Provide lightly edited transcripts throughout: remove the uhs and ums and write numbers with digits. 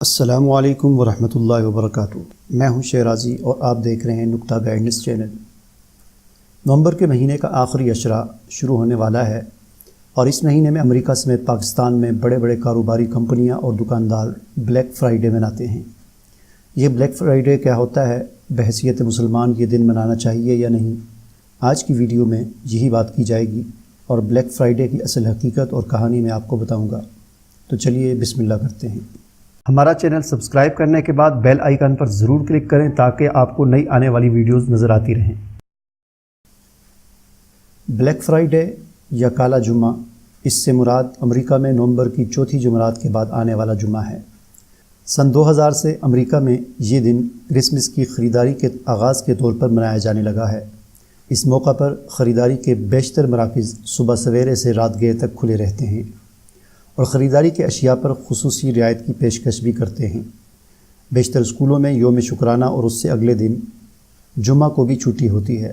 السلام علیکم ورحمۃ اللہ وبرکاتہ۔ میں ہوں شیرازی اور آپ دیکھ رہے ہیں نقطہ گائیڈنس چینل۔ نومبر کے مہینے کا آخری اشرا شروع ہونے والا ہے اور اس مہینے میں امریکہ سمیت پاکستان میں بڑے بڑے کاروباری کمپنیاں اور دکاندار بلیک فرائیڈے مناتے ہیں۔ یہ بلیک فرائیڈے کیا ہوتا ہے، بحیثیت مسلمان یہ دن منانا چاہیے یا نہیں، آج کی ویڈیو میں یہی بات کی جائے گی اور بلیک فرائیڈے کی اصل حقیقت اور کہانی میں آپ کو بتاؤں گا۔ تو چلیے بسم اللہ کرتے ہیں۔ ہمارا چینل سبسکرائب کرنے کے بعد بیل آئیکن پر ضرور کلک کریں تاکہ آپ کو نئی آنے والی ویڈیوز نظر آتی رہیں۔ بلیک فرائیڈے یا کالا جمعہ، اس سے مراد امریکہ میں نومبر کی چوتھی جمعرات کے بعد آنے والا جمعہ ہے۔ سن 2000 سے امریکہ میں یہ دن کرسمس کی خریداری کے آغاز کے طور پر منایا جانے لگا ہے۔ اس موقع پر خریداری کے بیشتر مراکز صبح سویرے سے رات گئے تک کھلے رہتے ہیں اور خریداری کے اشیاء پر خصوصی رعایت کی پیشکش بھی کرتے ہیں۔ بیشتر اسکولوں میں یوم شکرانہ اور اس سے اگلے دن جمعہ کو بھی چھٹی ہوتی ہے۔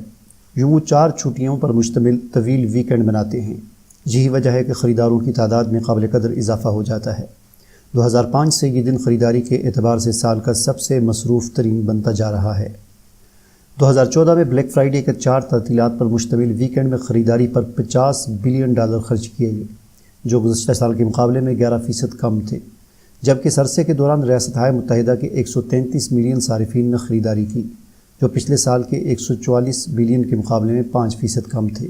یوں وہ 4 چھٹیوں پر مشتمل طویل ویکنڈ مناتے ہیں۔ یہی وجہ ہے کہ خریداروں کی تعداد میں قابل قدر اضافہ ہو جاتا ہے۔ 2005 سے یہ دن خریداری کے اعتبار سے سال کا سب سے مصروف ترین بنتا جا رہا ہے۔ 2014 میں بلیک فرائیڈے کے 4 تعطیلات پر مشتمل ویکنڈ میں خریداری پر $50 بلین خرچ کیے گئے، جو گزشتہ سال کے مقابلے میں 11% کم تھے، جبکہ اس عرصے کے دوران ریاستہائے متحدہ کے 133 ملین صارفین نے خریداری کی، جو پچھلے سال کے 144 بلین کے مقابلے میں 5% کم تھے۔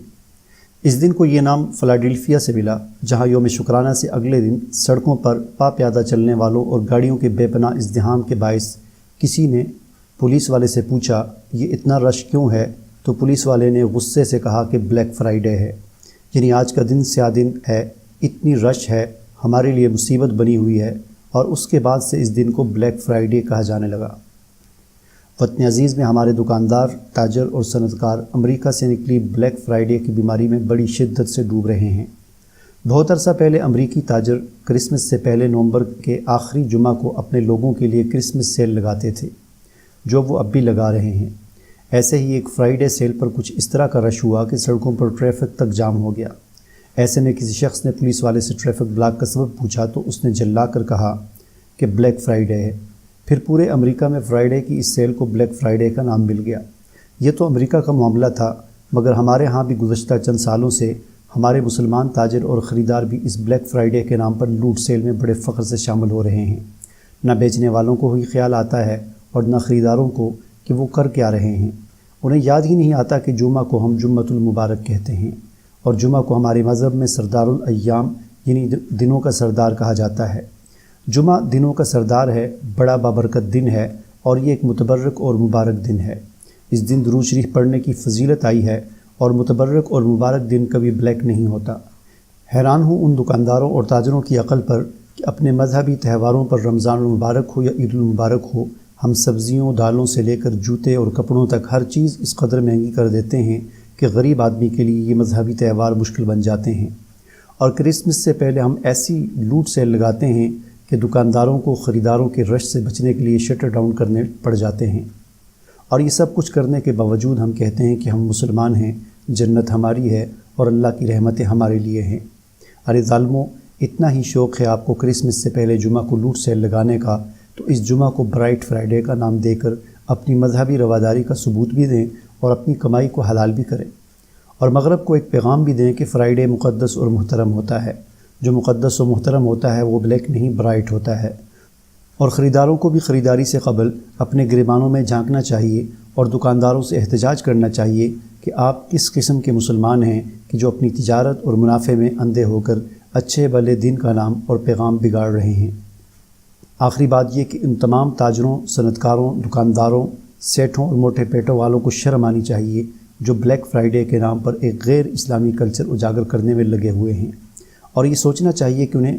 اس دن کو یہ نام فلاڈیلفیا سے ملا، جہاں یوم شکرانہ سے اگلے دن سڑکوں پر پا پیادہ چلنے والوں اور گاڑیوں کے بے پناہ ازدحام کے باعث کسی نے پولیس والے سے پوچھا، یہ اتنا رش کیوں ہے؟ تو پولیس والے نے غصے سے کہا کہ بلیک فرائیڈے ہے، یعنی آج کا دن سیاہ دن ہے، اتنی رش ہے، ہمارے لیے مصیبت بنی ہوئی ہے، اور اس کے بعد سے اس دن کو بلیک فرائیڈے کہا جانے لگا۔ وطن عزیز میں ہمارے دکاندار، تاجر اور صنعت کار امریکہ سے نکلی بلیک فرائیڈے کی بیماری میں بڑی شدت سے ڈوب رہے ہیں۔ بہت عرصہ پہلے امریکی تاجر کرسمس سے پہلے نومبر کے آخری جمعہ کو اپنے لوگوں کے لیے کرسمس سیل لگاتے تھے، جو وہ اب بھی لگا رہے ہیں۔ ایسے ہی ایک فرائیڈے سیل پر کچھ اس طرح کا رش ہوا کہ سڑکوں پر ٹریفک تک جام ہو گیا۔ ایسے میں کسی شخص نے پولیس والے سے ٹریفک بلاک کا سبب پوچھا تو اس نے جھلا کر کہا کہ بلیک فرائیڈے ہے۔ پھر پورے امریکہ میں فرائیڈے کی اس سیل کو بلیک فرائیڈے کا نام مل گیا۔ یہ تو امریکہ کا معاملہ تھا، مگر ہمارے ہاں بھی گزشتہ چند سالوں سے ہمارے مسلمان تاجر اور خریدار بھی اس بلیک فرائیڈے کے نام پر لوٹ سیل میں بڑے فخر سے شامل ہو رہے ہیں۔ نہ بیچنے والوں کو ہی خیال آتا ہے اور نہ خریداروں کو کہ وہ کر کیا رہے ہیں۔ انہیں یاد ہی نہیں آتا کہ جمعہ کو ہم جمعۃ المبارک کہتے ہیں، اور جمعہ کو ہمارے مذہب میں سردار الایام یعنی دنوں کا سردار کہا جاتا ہے۔ جمعہ دنوں کا سردار ہے، بڑا بابرکت دن ہے اور یہ ایک متبرک اور مبارک دن ہے۔ اس دن درود شریف پڑھنے کی فضیلت آئی ہے اور متبرک اور مبارک دن کبھی بلیک نہیں ہوتا۔ حیران ہوں ان دکانداروں اور تاجروں کی عقل پر کہ اپنے مذہبی تہواروں پر رمضان المبارک ہو یا عید المبارک ہو، ہم سبزیوں، دالوں سے لے کر جوتے اور کپڑوں تک ہر چیز اس قدر مہنگی کر دیتے ہیں کہ غریب آدمی کے لیے یہ مذہبی تہوار مشکل بن جاتے ہیں۔ اور کرسمس سے پہلے ہم ایسی لوٹ سیل لگاتے ہیں کہ دکانداروں کو خریداروں کے رش سے بچنے کے لیے شٹر ڈاؤن کرنے پڑ جاتے ہیں۔ اور یہ سب کچھ کرنے کے باوجود ہم کہتے ہیں کہ ہم مسلمان ہیں، جنت ہماری ہے اور اللہ کی رحمتیں ہمارے لیے ہیں۔ ارے ظالموں، اتنا ہی شوق ہے آپ کو کرسمس سے پہلے جمعہ کو لوٹ سیل لگانے کا، تو اس جمعہ کو برائٹ فرائیڈے کا نام دے کر اپنی مذہبی رواداری کا ثبوت بھی دیں اور اپنی کمائی کو حلال بھی کریں، اور مغرب کو ایک پیغام بھی دیں کہ فرائیڈے مقدس اور محترم ہوتا ہے۔ جو مقدس و محترم ہوتا ہے وہ بلیک نہیں، برائٹ ہوتا ہے۔ اور خریداروں کو بھی خریداری سے قبل اپنے گریبانوں میں جھانکنا چاہیے اور دکانداروں سے احتجاج کرنا چاہیے کہ آپ کس قسم کے مسلمان ہیں کہ جو اپنی تجارت اور منافع میں اندھے ہو کر اچھے بھلے دین کا نام اور پیغام بگاڑ رہے ہیں۔ آخری بات یہ کہ ان تمام تاجروں، صنعت کاروں، دکانداروں، سیٹھوں اور موٹے پیٹوں والوں کو شرم آنی چاہیے جو بلیک فرائیڈے کے نام پر ایک غیر اسلامی کلچر اجاگر کرنے میں لگے ہوئے ہیں، اور یہ سوچنا چاہیے کہ انہیں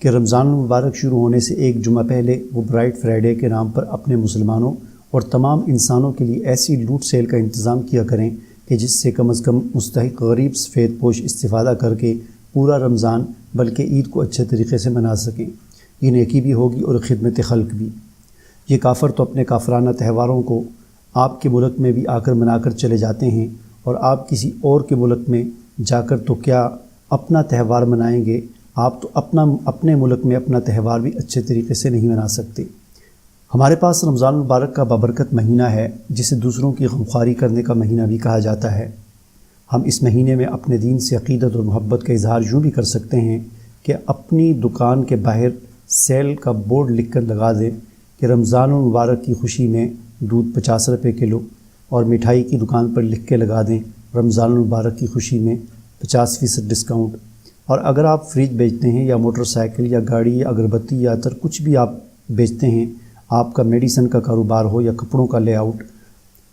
کہ رمضان المبارک شروع ہونے سے ایک جمعہ پہلے وہ برائٹ فرائیڈے کے نام پر اپنے مسلمانوں اور تمام انسانوں کے لیے ایسی لوٹ سیل کا انتظام کیا کریں کہ جس سے کم از کم مستحق غریب سفید پوش استفادہ کر کے پورا رمضان بلکہ عید کو اچھے طریقے سے منا سکیں۔ یہ نیکی بھی ہوگی اور خدمت خلق بھی۔ یہ کافر تو اپنے کافرانہ تہواروں کو آپ کے ملک میں بھی آ کر منا کر چلے جاتے ہیں، اور آپ کسی اور کے ملک میں جا کر تو کیا اپنا تہوار منائیں گے، آپ تو اپنے ملک میں اپنا تہوار بھی اچھے طریقے سے نہیں منا سکتے۔ ہمارے پاس رمضان المبارک کا بابرکت مہینہ ہے، جسے دوسروں کی غمخواری کرنے کا مہینہ بھی کہا جاتا ہے۔ ہم اس مہینے میں اپنے دین سے عقیدت اور محبت کا اظہار یوں بھی کر سکتے ہیں کہ اپنی دکان کے باہر سیل کا بورڈ لکھ کر لگا دیں کہ رمضان المبارک کی خوشی میں دودھ 50 روپے کلو، اور مٹھائی کی دکان پر لکھ کے لگا دیں رمضان المبارک کی خوشی میں 50% ڈسکاؤنٹ۔ اور اگر آپ فریج بیچتے ہیں یا موٹر سائیکل یا گاڑی یا اگربتی یا عطر کچھ بھی آپ بیچتے ہیں، آپ کا میڈیسن کا کاروبار ہو یا کپڑوں کا لے آؤٹ،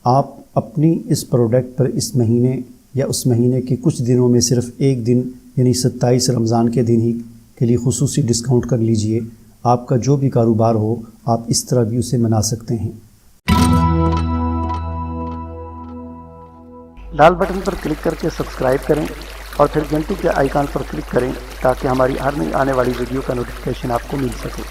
آپ اپنی اس پروڈکٹ پر اس مہینے یا اس مہینے کے کچھ دنوں میں صرف ایک دن یعنی 27 رمضان کے دن ہی کے لیے خصوصی ڈسکاؤنٹ کر لیجئے۔ آپ کا جو بھی کاروبار ہو آپ اس طرح بھی اسے منا سکتے ہیں۔ لال بٹن پر کلک کر کے سبسکرائب کریں اور پھر گھنٹی کے آئیکن پر کلک کریں تاکہ ہماری ہر نئی آنے والی ویڈیو کا نوٹیفیکیشن آپ کو مل سکے۔